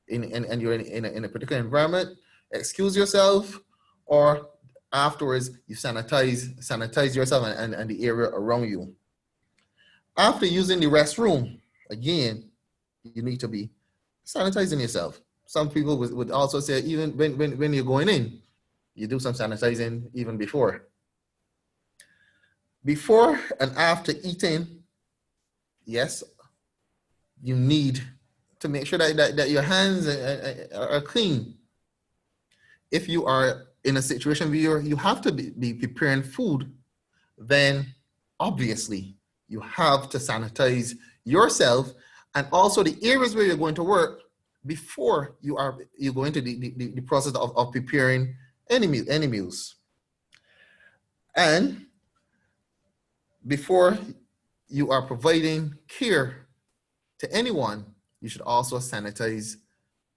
and you're in a particular environment, excuse yourself, or afterwards you sanitize yourself and the area around you. After using the restroom, again, you need to be sanitizing yourself. Some people would also say even when you're going in, you do some sanitizing even before. Before and after eating, yes, you need to make sure that your hands are clean. If you are in a situation where you have to be preparing food, then obviously you have to sanitize yourself and also the areas where you're going to work before you go into the process of preparing any meals. And before you are providing care to anyone, you should also sanitize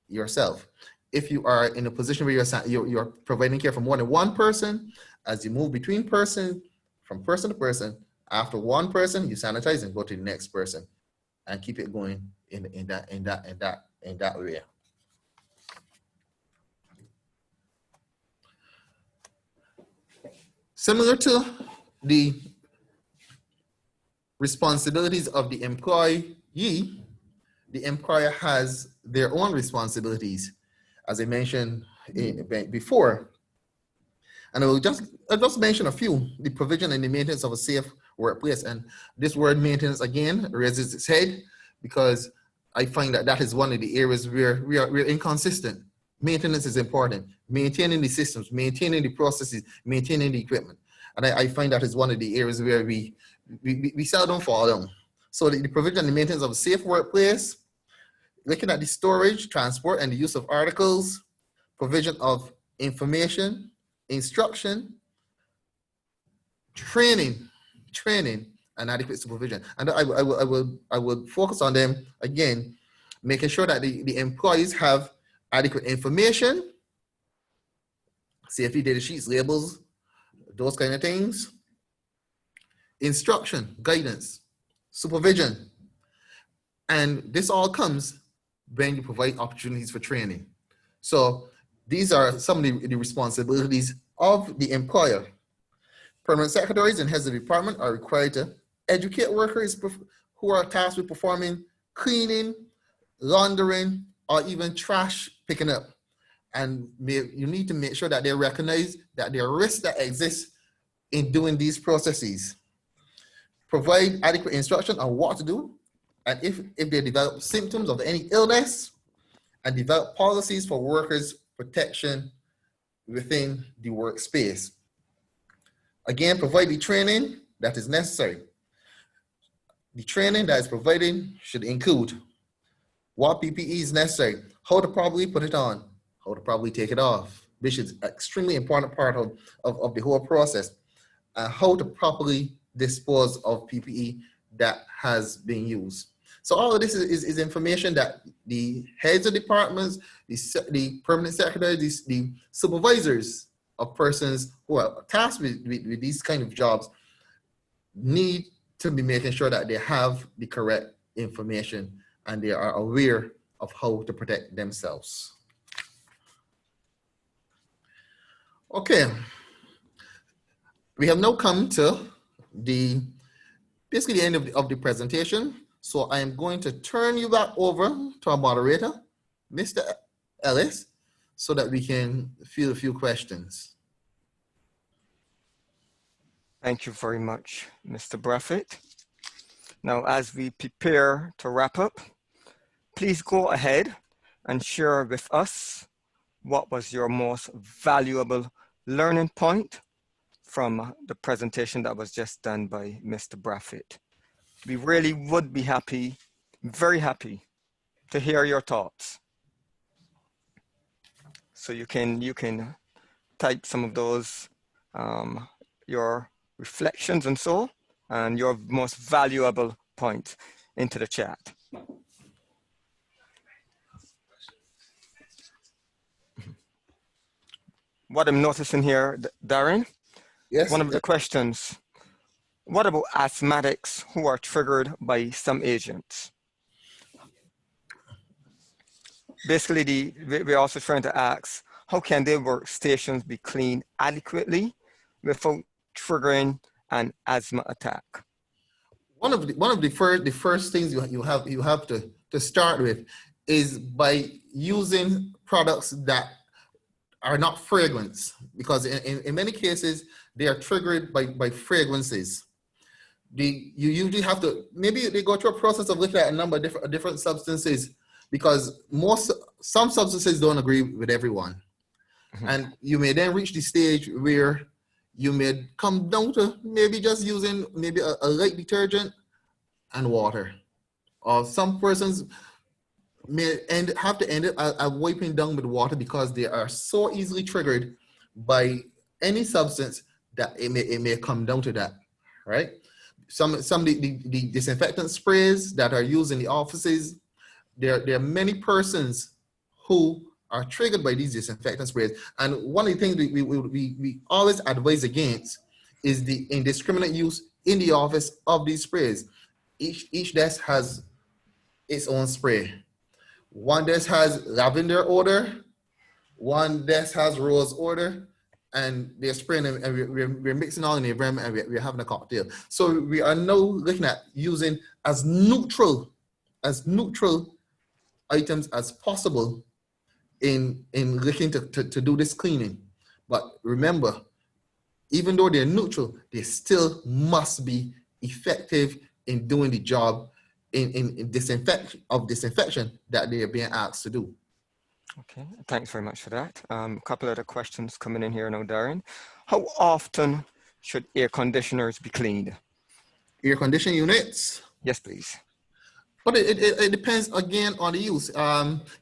yourself. If you are in a position where you're providing care for more than one person, as you move between from person to person, after one person, you sanitize and go to the next person, and keep it going in that way. Similar to the responsibilities of the employee, the employer has their own responsibilities, as I mentioned before. And I'll just mention a few: the provision and the maintenance of a safe workplace. And this word maintenance again raises its head because I find that is one of the areas where we're inconsistent. Maintenance is important. Maintaining the systems, maintaining the processes, maintaining the equipment. And I find that is one of the areas where we seldom fall down. So the provision and the maintenance of a safe workplace, looking at the storage, transport, and the use of articles, provision of information, instruction, training, and adequate supervision. And I would focus on them again, making sure that the employees have adequate information, safety data sheets, labels, those kind of things, instruction, guidance, supervision. And this all comes when you provide opportunities for training. So these are some of the responsibilities of the employer. Permanent secretaries and heads of department are required to educate workers who are tasked with performing cleaning, laundering, or even trash picking up. And you need to make sure that they recognize that there are risks that exist in doing these processes. Provide adequate instruction on what to do, and if they develop symptoms of any illness, and develop policies for workers' protection within the workspace. Again, provide the training that is necessary. The training that is provided should include what PPE is necessary, how to properly put it on, how to properly take it off, which is an extremely important part of the whole process, and how to properly dispose of PPE that has been used. So all of this is information that the heads of departments, the permanent secretaries, the supervisors of persons who are tasked with these kind of jobs need to be making sure that they have the correct information and they are aware of how to protect themselves. Okay, we have now come to basically the end of the presentation. So I am going to turn you back over to our moderator, Mr. Ellis, so that we can field a few questions. Thank you very much, Mr. Braffett. Now, as we prepare to wrap up, please go ahead and share with us what was your most valuable learning point from the presentation that was just done by Mr. Braffett. We really would be happy, very happy, to hear your thoughts. So you can type some of those, your reflections and so, and your most valuable points into the chat. What I'm noticing here, Darren, Yes. one of the questions, what about asthmatics who are triggered by some agents? Basically, we're also trying to ask, how can their workstations be cleaned adequately without triggering an asthma attack? One of the first things you have to start with is by using products that are not fragrance, because in many cases they are triggered by fragrances. You usually have to, maybe they go through a process of looking at a number of different substances, because some substances don't agree with everyone. And you may then reach the stage where you may come down to maybe just using maybe a light detergent and water. Or some persons may have to end up wiping down with water because they are so easily triggered by any substance that it may come down to that, right? Some of the disinfectant sprays that are used in the offices, there are many persons who are triggered by these disinfectant sprays. And one of the things we always advise against is the indiscriminate use in the office of these sprays. Each desk has its own spray. One desk has lavender odor, one desk has rose odor, and they're spraying them, and we're mixing all in the environment, and we're having a cocktail. So we are now looking at using as neutral items as possible in looking to do this cleaning. But remember, even though they're neutral, they still must be effective in doing the job in disinfection that they are being asked to do. Okay, thanks very much for that. A couple other questions coming in here now, Darren. How often should air conditioners be cleaned? Air conditioning units? Yes, please. But it depends again on the use.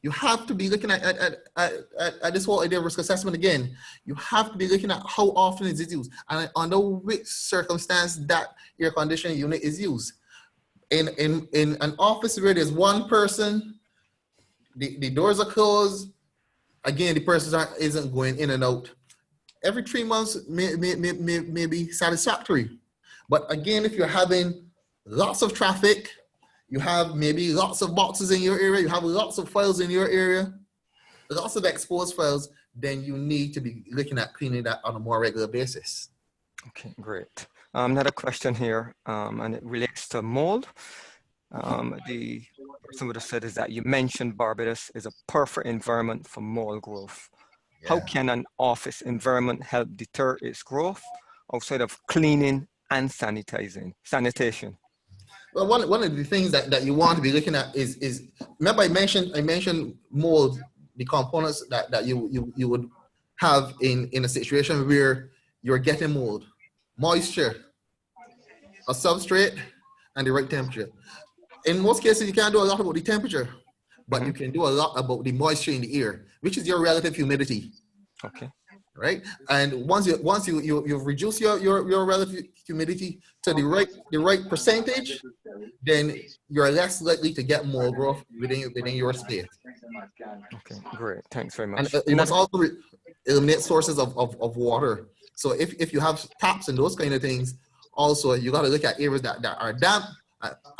You have to be looking at this whole idea of risk assessment again. You have to be looking at how often is it used and under which circumstance that air conditioning unit is used. In an office where there's one person, the doors are closed. Again, the person isn't going in and out. Every 3 months may be satisfactory. But again, if you're having lots of traffic, you have maybe lots of boxes in your area, you have lots of files in your area, lots of exposed files, then you need to be looking at cleaning that on a more regular basis. Okay, great. Another question here, and it relates to mold. The person would have said is that you mentioned Barbados is a perfect environment for mold growth. Yeah. How can an office environment help deter its growth outside of cleaning and sanitation? Well, one of the things that you want to be looking at is remember I mentioned mold, the components that you would have in a situation where you're getting mold: moisture, a substrate, and the right temperature. In most cases, you can't do a lot about the temperature, but you can do a lot about the moisture in the air, which is your relative humidity. Okay. Right, and once you've reduced your relative humidity to the right percentage, then you're less likely to get mold growth within your space. Okay, great. Thanks very much. And you must also eliminate sources of water. So if you have taps and those kind of things, also you got to look at areas that are damp,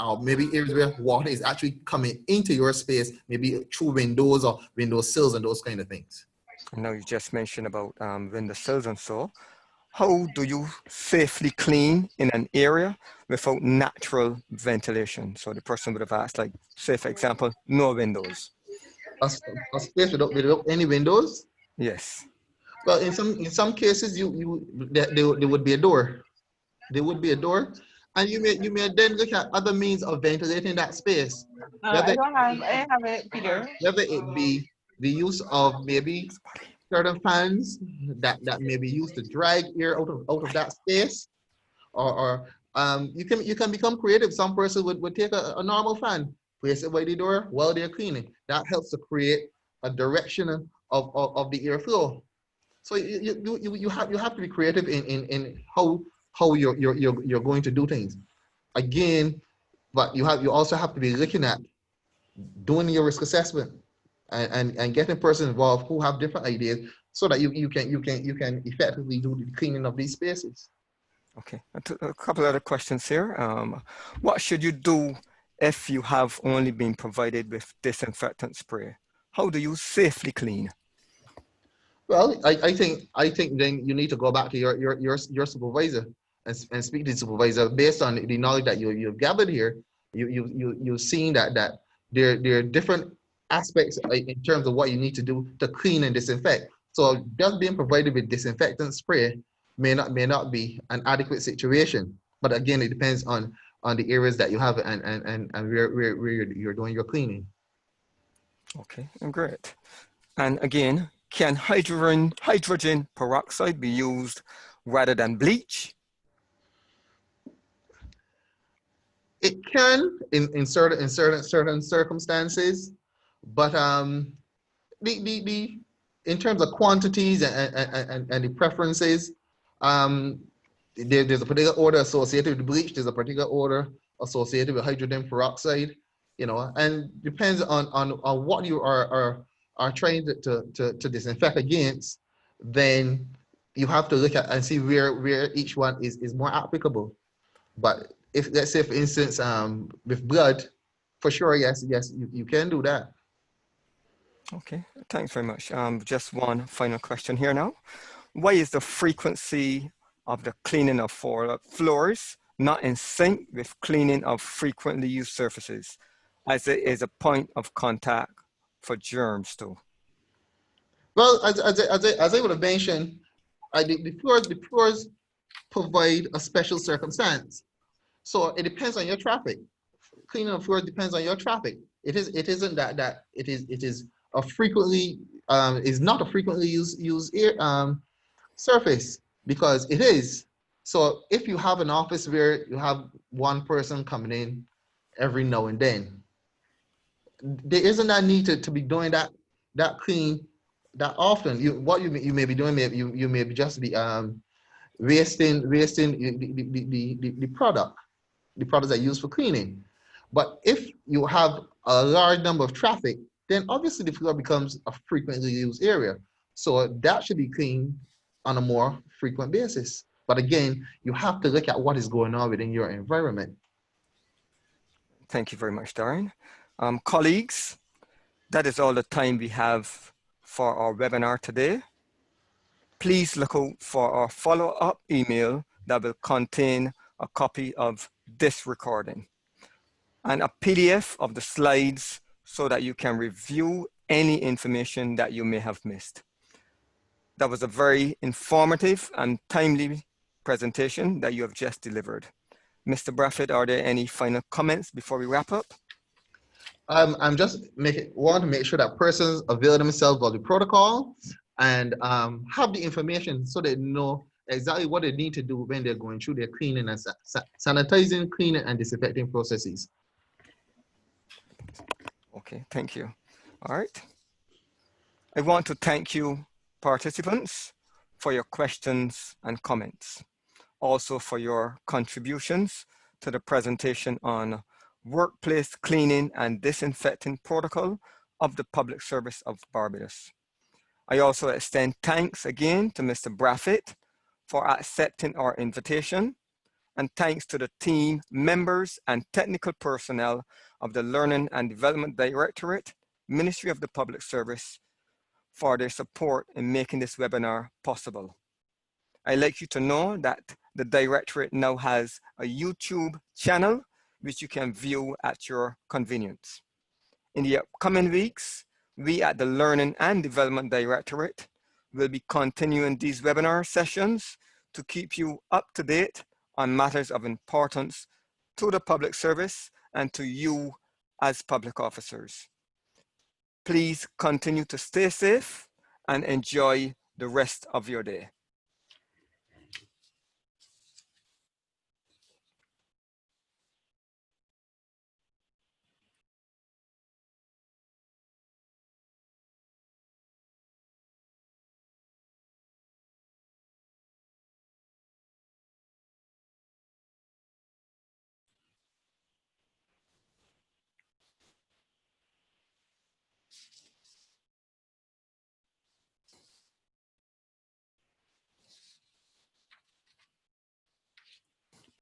or maybe areas where water is actually coming into your space, maybe through windows or window sills and those kind of things. Now you just mentioned about window sills and so. How do you safely clean in an area without natural ventilation? So the person would have asked, like, say for example, no windows. A space without any windows? Yes. Well, in some cases, there would be a door. There would be a door, and you may then look at other means of ventilating that space. I have it, Peter. Whether it be the use of maybe certain fans that may be used to drag air out of that space, or you can become creative. Some person would take a normal fan, place it by the door while they're cleaning. That helps to create a direction of the airflow. So you have to be creative in how you're going to do things. Again, but you also have to be looking at doing your risk assessment and getting persons involved who have different ideas so that you can effectively do the cleaning of these spaces. Okay, a couple other questions here. What should you do if you have only been provided with disinfectant spray? How do you safely clean? Well, I think then you need to go back to your supervisor and speak to the supervisor based on the knowledge that you've gathered here. You've seen that there are different aspects in terms of what you need to do to clean and disinfect. So just being provided with disinfectant spray may not be an adequate situation. But again, it depends on the areas that you have and where you're doing your cleaning. Okay, great. And again, can hydrogen peroxide be used rather than bleach? It can in certain circumstances, but the in terms of quantities and the preferences, there's a particular order associated with bleach. There's a particular order associated with hydrogen peroxide. And depends on what you are trying to disinfect against. Then you have to look at and see where each one is more applicable. But if, let's say, for instance, with blood, for sure, yes, you can do that. Okay, thanks very much. Just one final question here now. Why is the frequency of the cleaning of floors not in sync with cleaning of frequently used surfaces, as it is a point of contact for germs too? Well, as I would have mentioned, the floors provide a special circumstance. So it depends on your traffic. Cleaning the floor depends on your traffic. It isn't that it is a frequently is not a frequently used surface, because it is. So if you have an office where you have one person coming in every now and then, there isn't that need to be doing that clean that often. You may be doing, you may be just be wasting the products that are used for cleaning. But if you have a large number of traffic, then obviously the floor becomes a frequently used area. So that should be cleaned on a more frequent basis. But again, you have to look at what is going on within your environment. Thank you very much, Darren. Colleagues, that is all the time we have for our webinar today. Please look out for our follow-up email that will contain a copy of this recording and a PDF of the slides so that you can review any information that you may have missed. That was a very informative and timely presentation that you have just delivered. Mr. Braffett, are there any final comments before we wrap up? I'm just want to make sure that persons avail themselves of the protocol and have the information so they know exactly what they need to do when they're going through their cleaning and sanitizing, cleaning and disinfecting processes. Okay, thank you. All right. I want to thank you, participants, for your questions and comments. Also for your contributions to the presentation on workplace cleaning and disinfecting protocol of the Public Service of Barbados. I also extend thanks again to Mr. Braffett for accepting our invitation, and thanks to the team members and technical personnel of the Learning and Development Directorate, Ministry of the Public Service, for their support in making this webinar possible. I'd like you to know that the Directorate now has a YouTube channel which you can view at your convenience. In the upcoming weeks, we at the Learning and Development Directorate will be continuing these webinar sessions to keep you up to date on matters of importance to the public service and to you as public officers. Please continue to stay safe and enjoy the rest of your day.